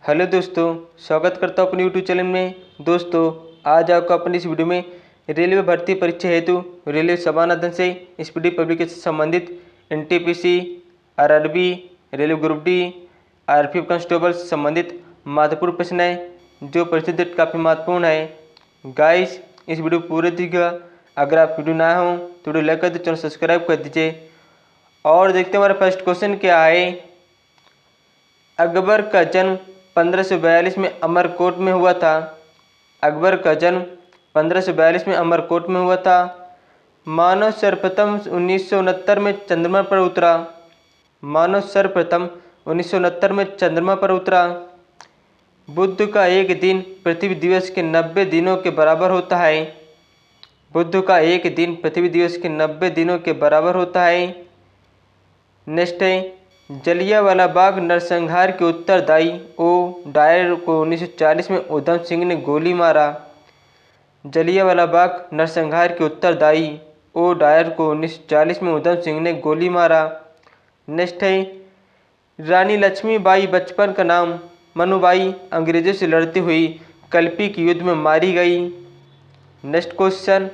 Hello दोस्तों, स्वागत करता हूँ अपने यूट्यूब चैनल में। दोस्तों, आज आपको अपनी इस वीडियो में रेलवे भर्ती परीक्षा हेतु रेलवे समानार्थन से स्पीडी पब्लिकेशन से संबंधित NTPC, RRB, railway group D, RPF constable से संबंधित महत्वपूर्ण प्रश्न है जो परीक्षा काफ़ी महत्वपूर्ण है। गाइस, इस वीडियो पूरे देखिएगा। अगर आप वीडियो नया हो तो वीडियो लाइक कर दीजिए, चैनल सब्सक्राइब कर दीजिए। और देखते हैं हमारा फर्स्ट क्वेश्चन क्या है। अकबर का जन्म 1542 में अमरकोट में हुआ था। अकबर का जन्म 1542 में अमरकोट में हुआ था। मानव सर्वप्रथम 1969 में चंद्रमा पर उतरा। मानव सर्वप्रथम 1969 में चंद्रमा पर उतरा। बुध का एक दिन पृथ्वी दिवस के 90 दिनों के बराबर होता है। बुध का एक दिन पृथ्वी दिवस के 90 दिनों के बराबर होता है। नेक्स्ट है, जलियांवाला बाग नरसंहार के उत्तरदायी ओ डायर को 1940 में उधम सिंह ने गोली मारा। जलियांवाला बाग नरसंहार के उत्तरदायी ओ डायर को 1940 में उधम सिंह ने गोली मारा। नेक्स्ट है, रानी लक्ष्मीबाई बचपन का नाम मनुबाई अंग्रेजों से लड़ती हुई कल्पी के युद्ध में मारी गई। नेक्स्ट क्वेश्चन,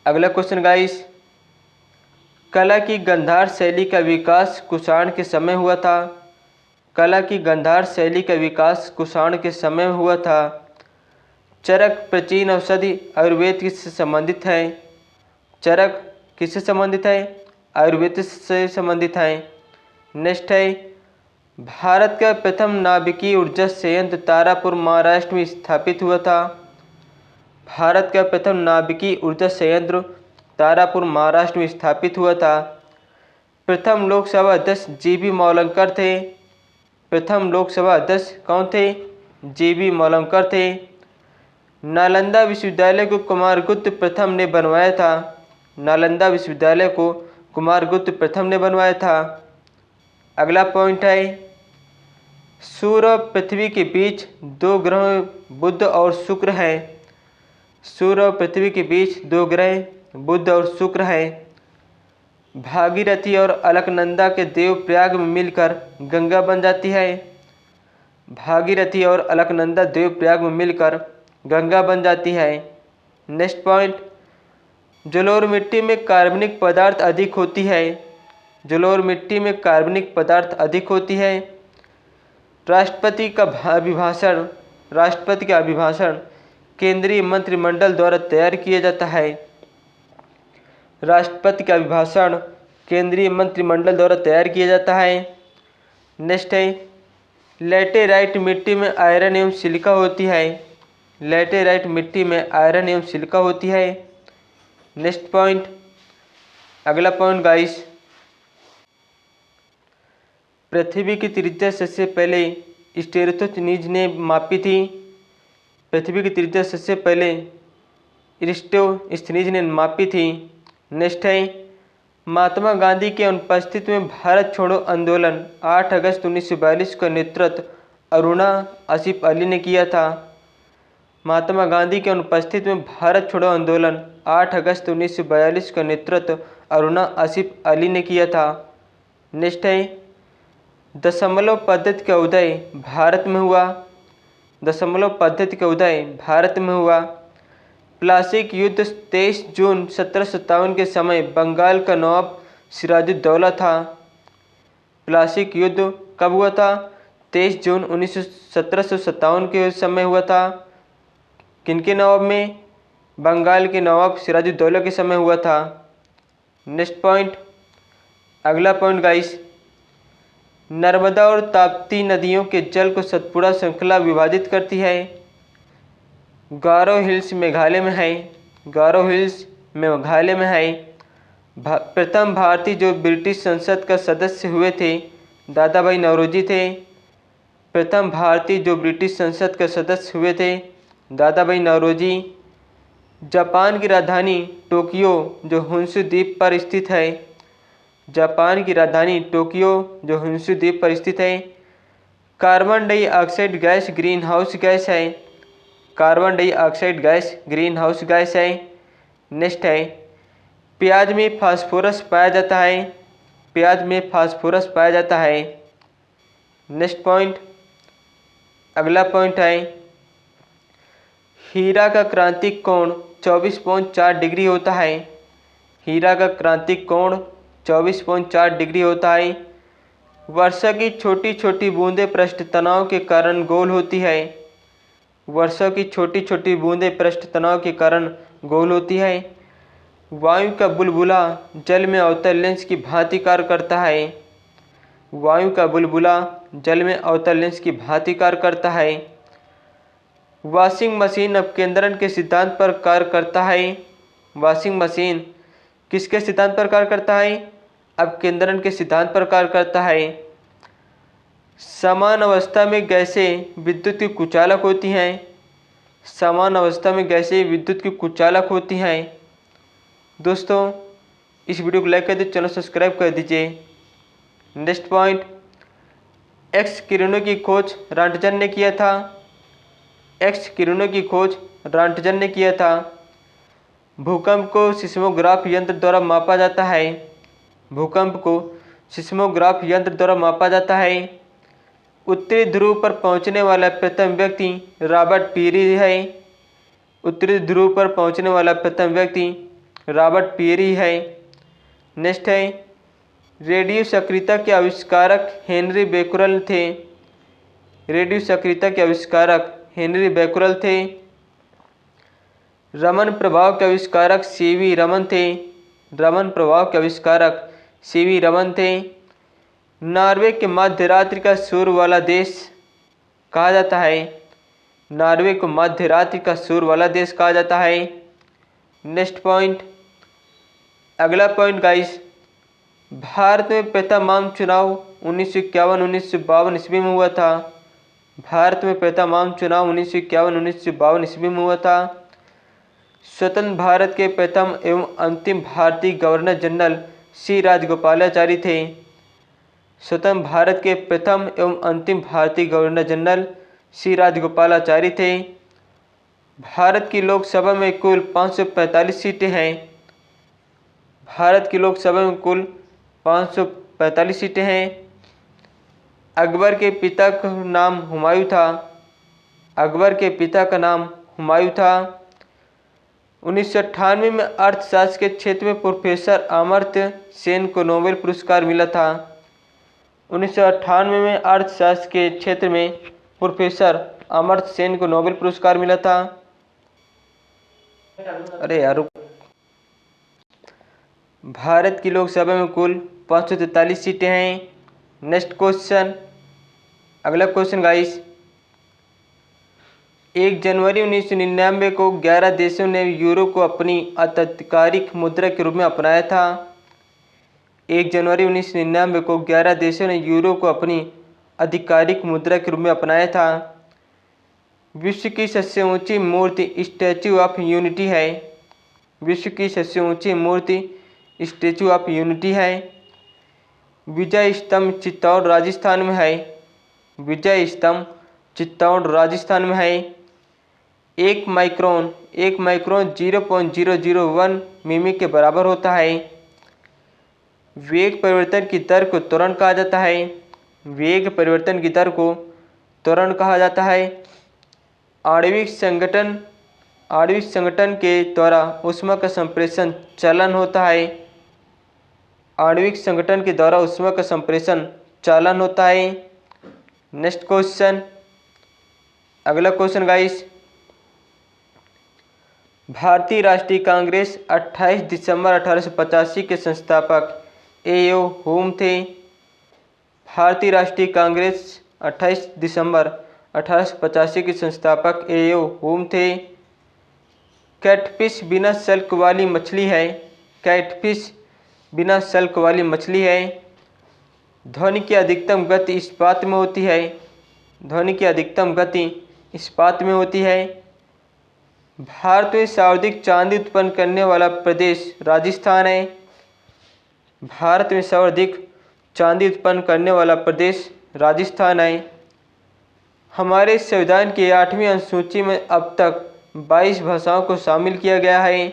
अगला क्वेश्चन गाइस, कला की गांधार शैली का विकास कुषाण के समय हुआ था। कला की गांधार शैली का विकास कुषाण के समय हुआ था। चरक प्राचीन औषधि आयुर्वेद किससे संबंधित है। चरक किससे संबंधित है? आयुर्वेद से संबंधित है। नेक्स्ट है, भारत का प्रथम नाभिकीय ऊर्जा संयंत्र तारापुर महाराष्ट्र में स्थापित हुआ था। भारत का प्रथम नाभिकीय ऊर्जा संयंत्र तारापुर महाराष्ट्र में स्थापित हुआ था। प्रथम लोकसभा अध्यक्ष जीबी मौलंकर थे। प्रथम लोकसभा अध्यक्ष कौन थे? जीबी मौलंकर थे। नालंदा विश्वविद्यालय को कुमारगुप्त प्रथम ने बनवाया था। नालंदा विश्वविद्यालय को कुमारगुप्त प्रथम ने बनवाया था। अगला पॉइंट है, सूर्य और पृथ्वी के बीच दो ग्रह बुध और शुक्र हैं। सूर्य और पृथ्वी के बीच दो ग्रह बुध और शुक्र है। भागीरथी और अलकनंदा के देव प्रयाग में मिलकर गंगा बन जाती है। भागीरथी और अलकनंदा देव प्रयाग में मिलकर गंगा बन जाती है। नेक्स्ट पॉइंट, जलोढ़ मिट्टी में कार्बनिक पदार्थ अधिक होती है। जलोढ़ मिट्टी में कार्बनिक पदार्थ अधिक होती है। राष्ट्रपति का अभिभाषण केंद्रीय मंत्रिमंडल द्वारा तैयार किया जाता है। राष्ट्रपति का अभिभाषण केंद्रीय मंत्रिमंडल द्वारा तैयार किया जाता है। नेक्स्ट है, लैटेराइट मिट्टी में आयरन एवं सिलिका होती है। लैटेराइट मिट्टी में आयरन एवं सिलिका होती है। नेक्स्ट पॉइंट, अगला पॉइंट गाइस, पृथ्वी की त्रिज्या सबसे पहले स्टेरोथोनीज ने मापी थी। पृथ्वी की त्रिज्या सबसे पहले एरिस्टोस्थनीज ने मापी थी। नेक्स्ट है, महात्मा गांधी के अनुपस्थिति में भारत छोड़ो आंदोलन 8 अगस्त 1942 का नेतृत्व अरुणा आसिफ अली ने किया था। महात्मा गांधी के अनुपस्थिति में भारत छोड़ो आंदोलन 8 अगस्त 1942 का नेतृत्व अरुणा आसिफ अली ने किया था। नेक्स्ट है, दशमलव पद्धति का उदय भारत में हुआ। दशमलव पद्धति का उदय भारत में हुआ। प्लासीक युद्ध 23 जून 1757 के समय बंगाल का नवाब सिराजुद्दौला था। प्लासीक युद्ध कब हुआ था? 23 जून 1757 के समय हुआ था। किनके नवाब में? बंगाल के नवाब सिराजुद्दौला के समय हुआ था। नेक्स्ट पॉइंट, अगला पॉइंट गाइस, नर्मदा और ताप्ती नदियों के जल को सतपुड़ा श्रृंखला विभाजित करती है। गारो हिल्स मेघालय में है। गारो हिल्स मेघालय में है। प्रथम भारतीय जो ब्रिटिश संसद का सदस्य हुए थे दादा भाई नौरोजी थे। प्रथम भारतीय जो ब्रिटिश संसद का सदस्य हुए थे दादा भाई नौरोजी। जापान की राजधानी टोक्यो जो होन्शु द्वीप पर स्थित है। जापान की राजधानी टोक्यो जो होन्शु द्वीप पर स्थित है। Carbon dioxide gas green house gas है। Carbon dioxide gas green house gas है। नेक्स्ट है, प्याज में फास्फोरस पाया जाता है। प्याज में फास्फोरस पाया जाता है। नेक्स्ट पॉइंट, अगला पॉइंट है, हीरा का क्रांतिक कोण 24.4 डिग्री होता है। हीरा का क्रांतिक कोण 24.4 डिग्री होता है। वर्षा की छोटी छोटी बूंदें पृष्ठ तनाव के कारण गोल होती है। वर्षा की छोटी छोटी बूंदें पृष्ठ तनाव के कारण गोल होती है। वायु का बुलबुला जल में अवतल लेंस की भांति कार्य करता है। वायु का बुलबुला जल में अवतल लेंस की भांति कार्य करता है। वॉशिंग मशीन अपकेंद्रण के सिद्धांत पर कार्य करता है। वॉशिंग मशीन किसके सिद्धांत पर कार्य करता है? अपकेंद्रण के सिद्धांत पर कार्य करता है। समान अवस्था में गैसें विद्युत की कुचालक होती हैं। समान अवस्था में गैसें विद्युत की कुचालक होती हैं। दोस्तों, इस वीडियो को लाइक कर दीजिए, चैनल सब्सक्राइब कर दीजिए। नेक्स्ट पॉइंट, एक्स किरणों की खोज रॉन्टजन ने किया था। एक्स किरणों की खोज रॉन्टजन ने किया था। भूकंप को सिस्मोग्राफ यंत्र द्वारा मापा जाता है। भूकंप को सिस्मोग्राफ यंत्र द्वारा मापा जाता है। उत्तरी ध्रुव पर पहुंचने वाला प्रथम व्यक्ति रॉबर्ट पीरी है। उत्तरी ध्रुव पर पहुंचने वाला प्रथम व्यक्ति रॉबर्ट पीरी है। नेक्स्ट है, रेडियो सक्रियता के आविष्कारक हेनरी बेकुरल थे। रेडियो सक्रियता के आविष्कारक हेनरी बेकुरल थे। रमन प्रभाव के आविष्कारक सीवी रमन थे। रमन प्रभाव के आविष्कारक सीवी रमन थे। नॉर्वे के मध्य रात्रि का सूर वाला देश कहा जाता है। नॉर्वे को मध्य रात्रि का सूर वाला देश कहा जाता है। नेक्स्ट पॉइंट, अगला पॉइंट गाइस, भारत में प्रथम आम चुनाव 1951-1952 ईस्वी में हुआ था। भारत में प्रथम आम चुनाव 1951-1952 ईस्वी में हुआ था। स्वतंत्र भारत के प्रथम एवं अंतिम भारतीय गवर्नर जनरल सी राजगोपालाचारी थे। स्वतंत्र भारत के प्रथम एवं अंतिम भारतीय गवर्नर जनरल सी राजगोपालाचारी थे। भारत की लोकसभा में कुल 545 सीटें हैं। भारत की लोकसभा में कुल 545 सीटें हैं। अकबर के पिता का नाम हुमायूं था। अकबर के पिता का नाम हुमायूं था। 1998 में अर्थशास्त्र के क्षेत्र में प्रोफेसर अमर्त्य सेन को नोबेल पुरस्कार मिला था। 1998 में अर्थशास्त्र के क्षेत्र में प्रोफेसर अमर्त्य सेन को नोबेल पुरस्कार मिला था। अरे यार, भारत की लोकसभा में कुल 543 सीटें हैं। नेक्स्ट क्वेश्चन, अगला क्वेश्चन गाइस, 1 जनवरी 1999 को 11 देशों ने यूरो को अपनी आधिकारिक मुद्रा के रूप में अपनाया था। 1 जनवरी 1999 को 11 देशों ने यूरो को अपनी आधिकारिक मुद्रा के रूप में अपनाया था। विश्व की सबसे ऊंची मूर्ति स्टैचू ऑफ यूनिटी है। विश्व की सबसे ऊंची मूर्ति स्टैचू ऑफ यूनिटी है। विजय स्तंभ चित्तौड़ राजस्थान में है। विजय स्तंभ चित्तौड़ राजस्थान में है। 1 माइक्रोन 0.001 मिमी के बराबर होता है। वेग परिवर्तन की दर को त्वरण कहा जाता है। वेग परिवर्तन की दर को त्वरण कहा जाता है। आणविक संगठन के द्वारा ऊष्मा का संप्रेषण चालन होता है। आणविक संगठन के द्वारा ऊष्मा का संप्रेषण चालन होता है। नेक्स्ट क्वेश्चन, अगला क्वेश्चन गाइस, भारतीय राष्ट्रीय कांग्रेस 28 दिसंबर 1885 के संस्थापक ए.ओ. होम थे। भारतीय राष्ट्रीय कांग्रेस 28 दिसंबर 1885 के संस्थापक ए.ओ. होम थे। कैटफिश बिना शल्क वाली मछली है। कैटफिश बिना शल्क वाली मछली है। ध्वनि की अधिकतम गति इस्पात में होती है। ध्वनि की अधिकतम गति इस्पात में होती है। भारत में सर्वाधिक चांदी उत्पन्न करने वाला प्रदेश राजस्थान है। भारत में सर्वाधिक चांदी उत्पन्न करने वाला प्रदेश राजस्थान है। हमारे संविधान की 8वीं अनुसूची में अब तक 22 भाषाओं को शामिल किया गया है।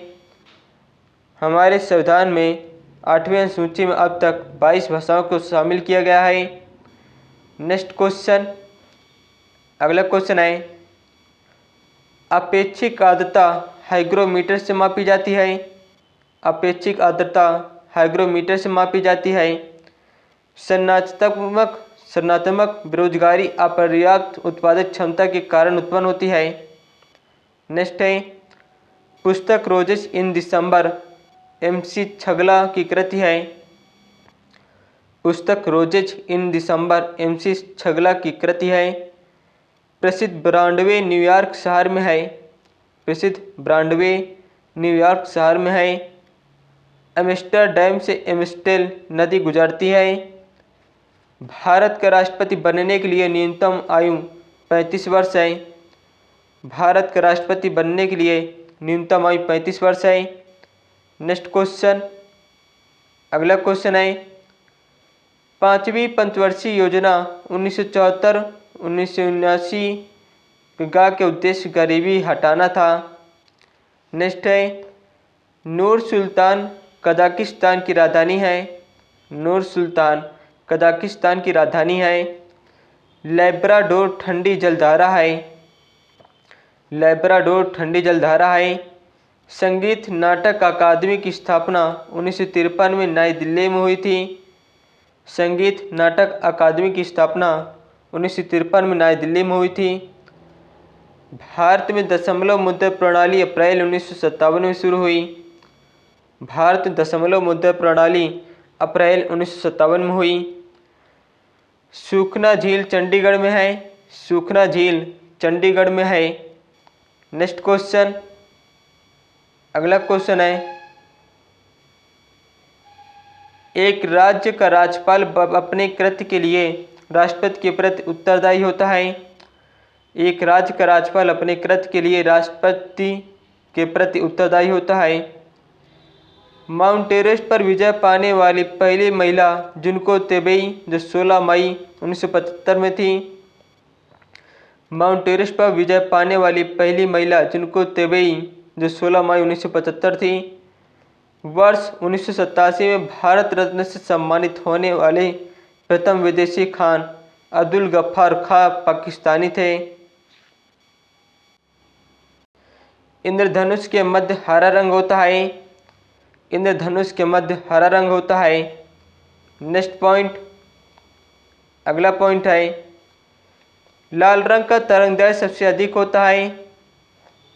हमारे संविधान में 8वीं अनुसूची में अब तक 22 भाषाओं को शामिल किया गया है। नेक्स्ट क्वेश्चन, अगला क्वेश्चन है, अपेक्षिक आर्द्रता हाइग्रोमीटर से मापी जाती है। अपेक्षिक आर्द्रता हाइग्रोमीटर से मापी जाती है। संरचनात्मक बेरोजगारी अपर्याप्त उत्पादक क्षमता के कारण उत्पन्न होती है। नेक्स्ट है, पुस्तक रोजेस इन दिसंबर MC छगला की कृति है। पुस्तक रोजेज इन दिसंबर MC छगला की कृति है। प्रसिद्ध ब्रॉडवे न्यूयॉर्क शहर में है। प्रसिद्ध ब्रॉडवे न्यूयॉर्क शहर में है। एम्स्टर्डम से एम्स्टेल नदी गुजरती है। भारत का राष्ट्रपति बनने के लिए न्यूनतम आयु 35 वर्ष है। भारत का राष्ट्रपति बनने के लिए न्यूनतम आयु 35 वर्ष है। नेक्स्ट क्वेश्चन, अगला क्वेश्चन है, पांचवी पंचवर्षीय योजना 1974-1979 के उद्देश्य गरीबी हटाना था। नेक्स्ट है, नूर सुल्तान कजाकिस्तान की राजधानी है। नूर सुल्तान कजाकिस्तान की राजधानी है। लैब्राडोर ठंडी जलधारा है। लैब्राडोर ठंडी जलधारा है। संगीत नाटक अकादमी की स्थापना 1953 में नई दिल्ली में हुई थी। संगीत नाटक अकादमी की स्थापना 1953 में नई दिल्ली में हुई थी। भारत में दशमलव मुद्रा प्रणाली अप्रैल 1957 में शुरू हुई। भारत में दशमलव मुद्रा प्रणाली अप्रैल 1957 में हुई। सुखना झील चंडीगढ़ में है। सुखना झील चंडीगढ़ में है। नेक्स्ट क्वेश्चन, अगला क्वेश्चन है, एक राज्य का राज्यपाल अपने कृत्य के लिए राष्ट्रपति के प्रति उत्तरदायी होता है। एक राज्य का राज्यपाल अपने कृत्य के लिए राष्ट्रपति के प्रति उत्तरदायी होता है। माउंट एवरेस्ट पर विजय पाने वाली पहली महिला जुनको तेबेई, जो 16 मई 1975 में थी। माउंट एवरेस्ट पर विजय पाने वाली पहली महिला जुनको तेबेई, जो 16 मई 1975 थी। वर्ष 1987 में भारत रत्न से सम्मानित होने वाले प्रथम विदेशी खान अब्दुल गफ्फार खां पाकिस्तानी थे। इंद्रधनुष के मध्य हरा रंग होता है। इंद्रधनुष के मध्य हरा रंग होता है। नेक्स्ट पॉइंट, अगला पॉइंट है, लाल रंग का तरंगदैर्घ्य सबसे अधिक होता है।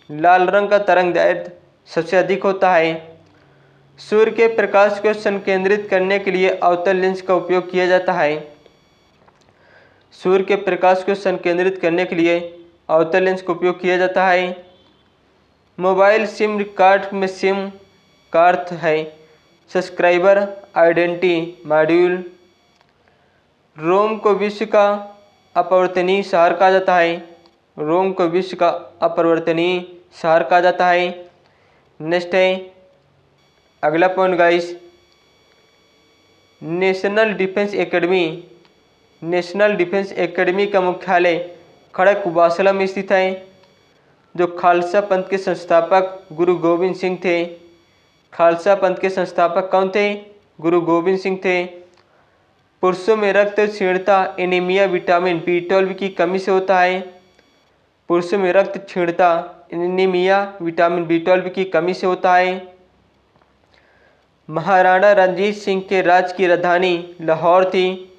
लाल रंग का तरंगदैर्घ्य सबसे अधिक होता है। सूर्य के प्रकाश को संकेंद्रित करने के लिए अवतल लेंस का उपयोग किया जाता है। सूर्य के प्रकाश को संकेंद्रित करने के लिए अवतल लेंस का उपयोग किया जाता है। मोबाइल सिम कार्ड में सिम का अर्थ है सब्सक्राइबर आइडेंटिटी मॉड्यूल। रोम को विश्व का अपरिवर्तनीय शहर कहा जाता है। रोम को विश्व का अपरिवर्तनीय शहर कहा जाता है। नेक्स्ट है, अगला point guys, national defence academy. National defence academy का मुख्यालय खड़गवासला में स्थित है। जो खालसा पंथ के संस्थापक गुरु गोविंद सिंह थे। खालसा पंथ के संस्थापक कौन थे? गुरु गोविंद सिंह थे। पुरुषों में रक्त क्षीणता एनीमिया विटामिन B12 की कमी से होता है। पुरुषों में रक्त क्षीणता एनीमिया विटामिन B12 की कमी से होता है। महाराणा रणजीत सिंह के राज्य की राजधानी लाहौर थी।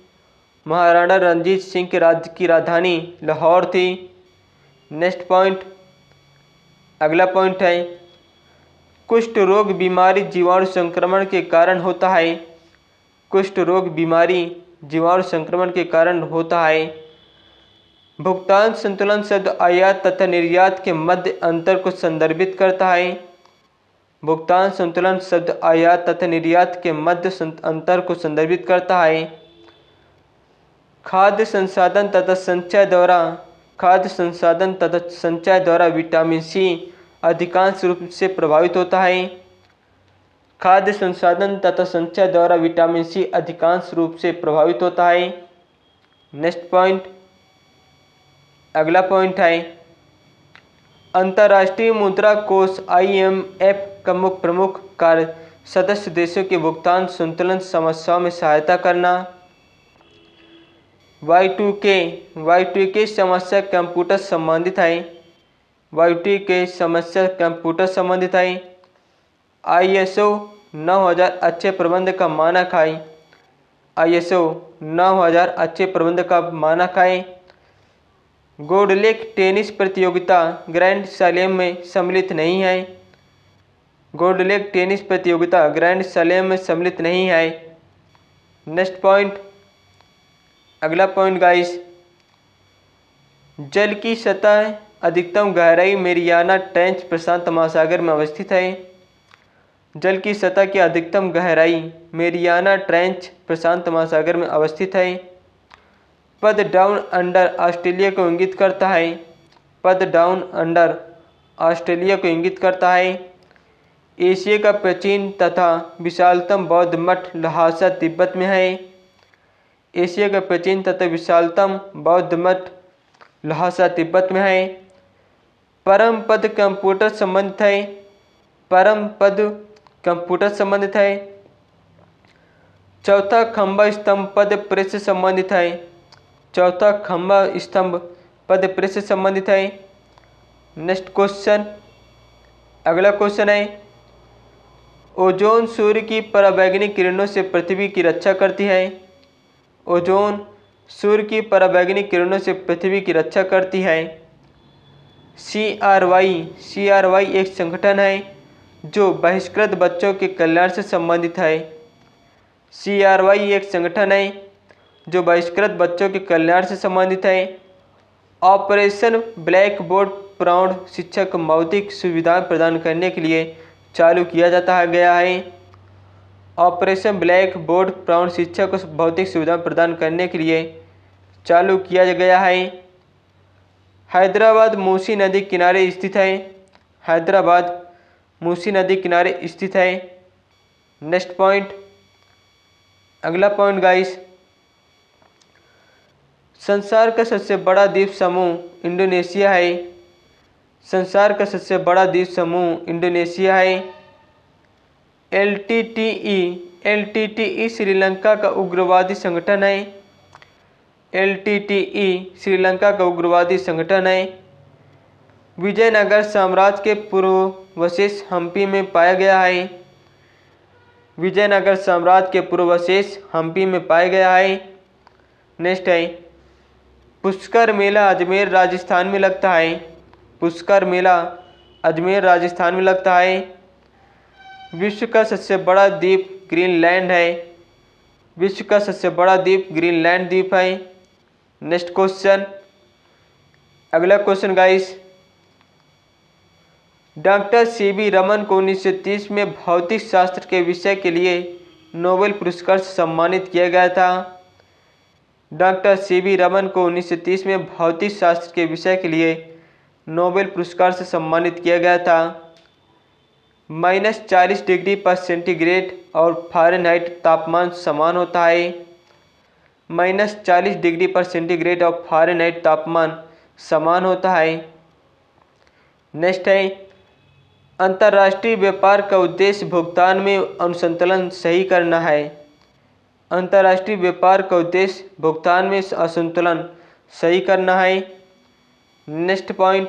महाराणा रणजीत सिंह के राज्य की राजधानी लाहौर थी। नेक्स्ट पॉइंट, अगला पॉइंट है, कुष्ठ रोग बीमारी जीवाणु संक्रमण के कारण होता है। कुष्ठ रोग बीमारी जीवाणु संक्रमण के कारण होता है। भुगतान संतुलन शब्द आयात तथा निर्यात के मध्य अंतर को संदर्भित करता है। भुगतान संतुलन शब्द आयात तथा निर्यात के मध्य अंतर को संदर्भित करता है। खाद्य संसाधन तथा संचय द्वारा विटामिन सी अधिकांश रूप से प्रभावित होता है। खाद्य संसाधन तथा संचय द्वारा विटामिन सी अधिकांश रूप से प्रभावित होता है। नेक्स्ट पॉइंट, अगला पॉइंट है, अंतर्राष्ट्रीय मुद्रा कोष IMF का मुख्य प्रमुख कार्य सदस्य देशों के भुगतान संतुलन समस्याओं में सहायता करना। Y2K समस्या कंप्यूटर संबंधित है। Y2K समस्या कंप्यूटर संबंधित है। ISO 9000 अच्छे प्रबंध का मानक है। ISO 9000 अच्छे प्रबंध का मानक है। गोल्डलेक टेनिस प्रतियोगिता ग्रैंड स्लैम में सम्मिलित नहीं है। गोल्डलेक टेनिस प्रतियोगिता ग्रैंड स्लैम में सम्मिलित नहीं है। नेक्स्ट पॉइंट, अगला पॉइंट गाइस, जल की सतह अधिकतम गहराई मेरियाना ट्रेंच प्रशांत महासागर में अवस्थित है। जल की सतह की अधिकतम गहराई मेरियाना ट्रेंच प्रशांत महासागर में अवस्थित है। पद डाउन अंडर ऑस्ट्रेलिया को इंगित करता है। पद डाउन अंडर ऑस्ट्रेलिया को इंगित करता है। एशिया का प्राचीन तथा विशालतम बौद्ध मठ लहासा तिब्बत में है। एशिया का प्राचीन तथा विशालतम बौद्ध मठ लहासा तिब्बत में है। परम पद कंप्यूटर संबंधित है। परम पद कंप्यूटर संबंधित है। चौथा खंबा स्तंभ पद प्रेस संबंधित है। चौथा खंबा स्तंभ पद प्रेस संबंधित है। नेक्स्ट क्वेश्चन, अगला क्वेश्चन है, ओजोन सूर्य की पराबैंगनी किरणों से पृथ्वी की रक्षा करती है। ओजोन सूर्य की पराबैंगनी किरणों से पृथ्वी की रक्षा करती है। CRY एक संगठन है जो बहिष्कृत बच्चों के कल्याण से संबंधित है। CRY एक संगठन है जो बहिष्कृत बच्चों के कल्याण से संबंधित है। ऑपरेशन ब्लैक बोर्ड प्रौढ़ शिक्षा को भौतिक सुविधाएं प्रदान करने के लिए चालू किया जाता गया है। ऑपरेशन ब्लैक बोर्ड प्रौढ़ शिक्षा को भौतिक सुविधाएं प्रदान करने के लिए चालू किया गया है। हैदराबाद मूसी नदी किनारे स्थित है। हैदराबाद मूसी नदी किनारे स्थित है। नेक्स्ट पॉइंट, अगला पॉइंट गाइस, संसार का सबसे बड़ा द्वीप समूह इंडोनेशिया है। संसार का सबसे बड़ा द्वीप समूह इंडोनेशिया है। LTTE श्रीलंका का उग्रवादी संगठन है। LTTE श्रीलंका का उग्रवादी संगठन है। विजयनगर साम्राज्य के पूर्वावशेष हम्पी में पाया गया है। विजयनगर साम्राज्य के पूर्वावशेष हम्पी में पाया गया है। नेक्स्ट है, पुष्कर मेला अजमेर राजस्थान में लगता है। पुष्कर मेला अजमेर राजस्थान में लगता है। विश्व का सबसे बड़ा द्वीप ग्रीनलैंड है। विश्व का सबसे बड़ा द्वीप ग्रीनलैंड द्वीप है। नेक्स्ट क्वेश्चन, अगला question guys, doctor CV Raman को 1930 में भौतिक शास्त्र के विषय के लिए नोबेल पुरस्कार से सम्मानित किया गया था। डॉक्टर CV रमन को 1930 में भौतिक शास्त्र के विषय के लिए नोबेल पुरस्कार से सम्मानित किया गया था। -40 डिग्री पर सेंटीग्रेड और फ़ारेनहाइट तापमान समान होता है। -40 डिग्री पर सेंटीग्रेड और फ़ारेनहाइट तापमान समान होता है। नेक्स्ट है, अंतर्राष्ट्रीय व्यापार का उद्देश्य भुगतान में असंतुलन सही करना है। अंतर्राष्ट्रीय व्यापार का उद्देश्य भुगतान में असंतुलन सही करना है। नेक्स्ट पॉइंट,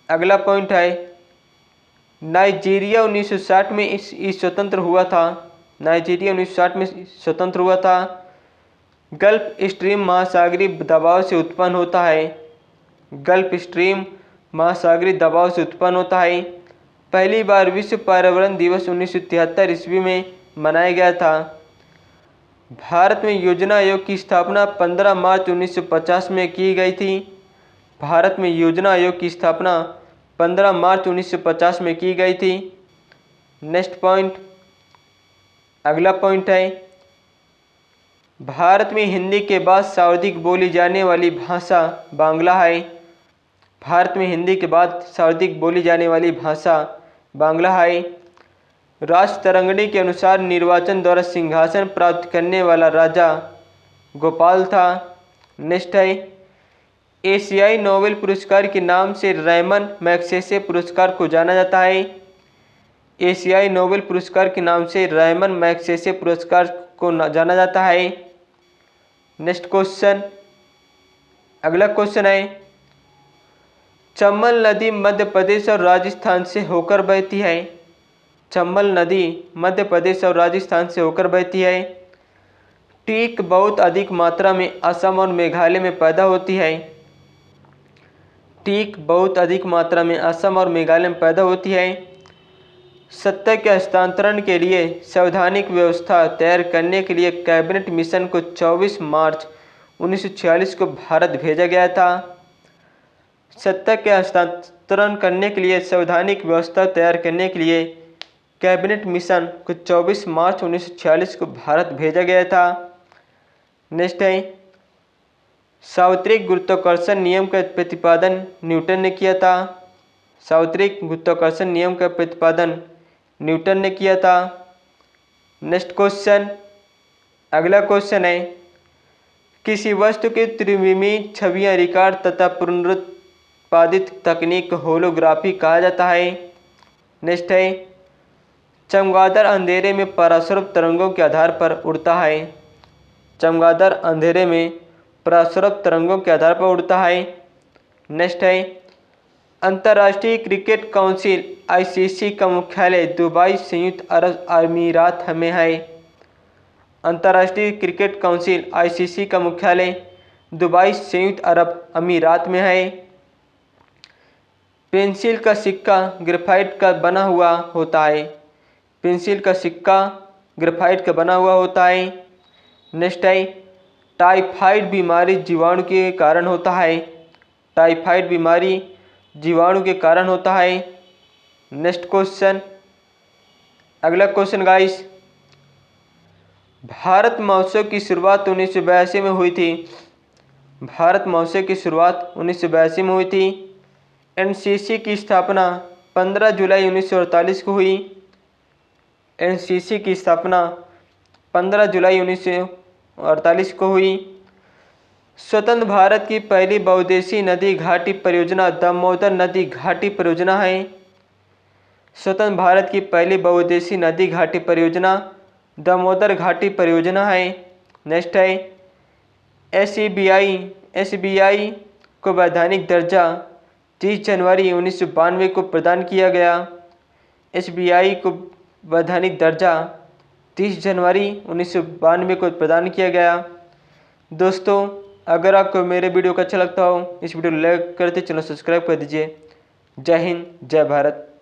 अगला पॉइंट है, नाइजीरिया 1960 में स्वतंत्र हुआ था। नाइजीरिया 1960 में स्वतंत्र हुआ था। गल्फ स्ट्रीम महासागरीय दबाव से उत्पन्न होता है। गल्फ स्ट्रीम महासागरीय दबाव से उत्पन्न होता है। पहली बार विश्व पर्यावरण दिवस 1973 ईस्वी में मनाया गया था। भारत में योजना आयोग की स्थापना 15 मार्च 1950 में की गई थी। भारत में योजना आयोग की स्थापना 15 मार्च 1950 में की गई थी। नेक्स्ट पॉइंट, अगला पॉइंट है, भारत में हिंदी के बाद सर्वाधिक बोली जाने वाली भाषा बांग्ला है। भारत में हिंदी के बाद सर्वाधिक बोली जाने वाली भाषा बांग्ला है। राजतरंगिणी के अनुसार निर्वाचन द्वारा सिंहासन प्राप्त करने वाला राजा गोपाल था। नेक्स्ट है, एशियाई नोबेल पुरस्कार के नाम से रैमन मैग्सेसे पुरस्कार को जाना जाता है। एशियाई नोबेल पुरस्कार के नाम से रैमन मैग्सेसे पुरस्कार को जाना जाता है। नेक्स्ट क्वेश्चन, अगला क्वेश्चन है, चंबल नदी मध्य प्रदेश और राजस्थान से होकर बहती है। चंबल नदी मध्य प्रदेश और राजस्थान से होकर बहती है। टीक बहुत अधिक मात्रा में असम और मेघालय में पैदा होती है। टीक बहुत अधिक मात्रा में असम और मेघालय में पैदा होती है। सत्ता के हस्तांतरण के लिए संवैधानिक व्यवस्था तैयार करने के लिए कैबिनेट मिशन को 24 मार्च 1946 को भारत भेजा गया था। सत्ता के हस्तांतरण करने के लिए संवैधानिक व्यवस्था तैयार करने के लिए कैबिनेट मिशन को 24 मार्च 1946 को भारत भेजा गया था। नेक्स्ट है, सार्वत्रिक गुरुत्वाकर्षण नियम का प्रतिपादन न्यूटन ने किया था। सार्वत्रिक गुरुत्वाकर्षण नियम का प्रतिपादन न्यूटन ने किया था। नेक्स्ट क्वेश्चन, अगला क्वेश्चन है, किसी वस्तु की त्रिविमीय छवियां रिकॉर्ड तथा पुनरुत्पादित तकनीक को होलोग्राफी कहा जाता है। नेक्स्ट है, चमगादड़ अंधेरे में परास्वरूप तरंगों के आधार पर उड़ता है। चमगादड़ अंधेरे में परास्वरूप तरंगों के आधार पर उड़ता है। नेक्स्ट है, अंतर्राष्ट्रीय क्रिकेट काउंसिल आईसीसी का मुख्यालय दुबई संयुक्त अरब अमीरात में है। अंतर्राष्ट्रीय क्रिकेट काउंसिल आईसीसी का मुख्यालय दुबई संयुक्त अरब अमीरात में है। पेंसिल का सिक्का ग्रेफाइट का बना हुआ होता है। पेंसिल का सिक्का ग्रेफाइट का बना हुआ होता है। नेक्स्ट है, टाइफाइड बीमारी जीवाणु के कारण होता है। टाइफाइड बीमारी जीवाणु के कारण होता है। नेक्स्ट क्वेश्चन, अगला क्वेश्चन गाइस, भारत महोत्सव की शुरुआत 1982 में हुई थी। भारत महोत्सव की शुरुआत 1982 में हुई थी। एनसीसी की स्थापना 15 जुलाई 1948 को हुई। एनसीसी की स्थापना 15 जुलाई 1948 को हुई। स्वतंत्र भारत की पहली बहुउद्देशीय नदी घाटी परियोजना दामोदर नदी घाटी परियोजना है। स्वतंत्र भारत की पहली बहुउद्देशीय नदी घाटी परियोजना दामोदर घाटी परियोजना है। नेक्स्ट है, एसबीआई को वैधानिक दर्जा 30 जनवरी 1992 को प्रदान किया गया। एसबीआई को वैधानिक दर्जा 30 जनवरी 1992 को प्रदान किया गया। दोस्तों, अगर आपको मेरे वीडियो को अच्छा लगता हो, इस वीडियो को लाइक करते चैनल सब्सक्राइब कर दीजिए। जय हिंद, जय भारत।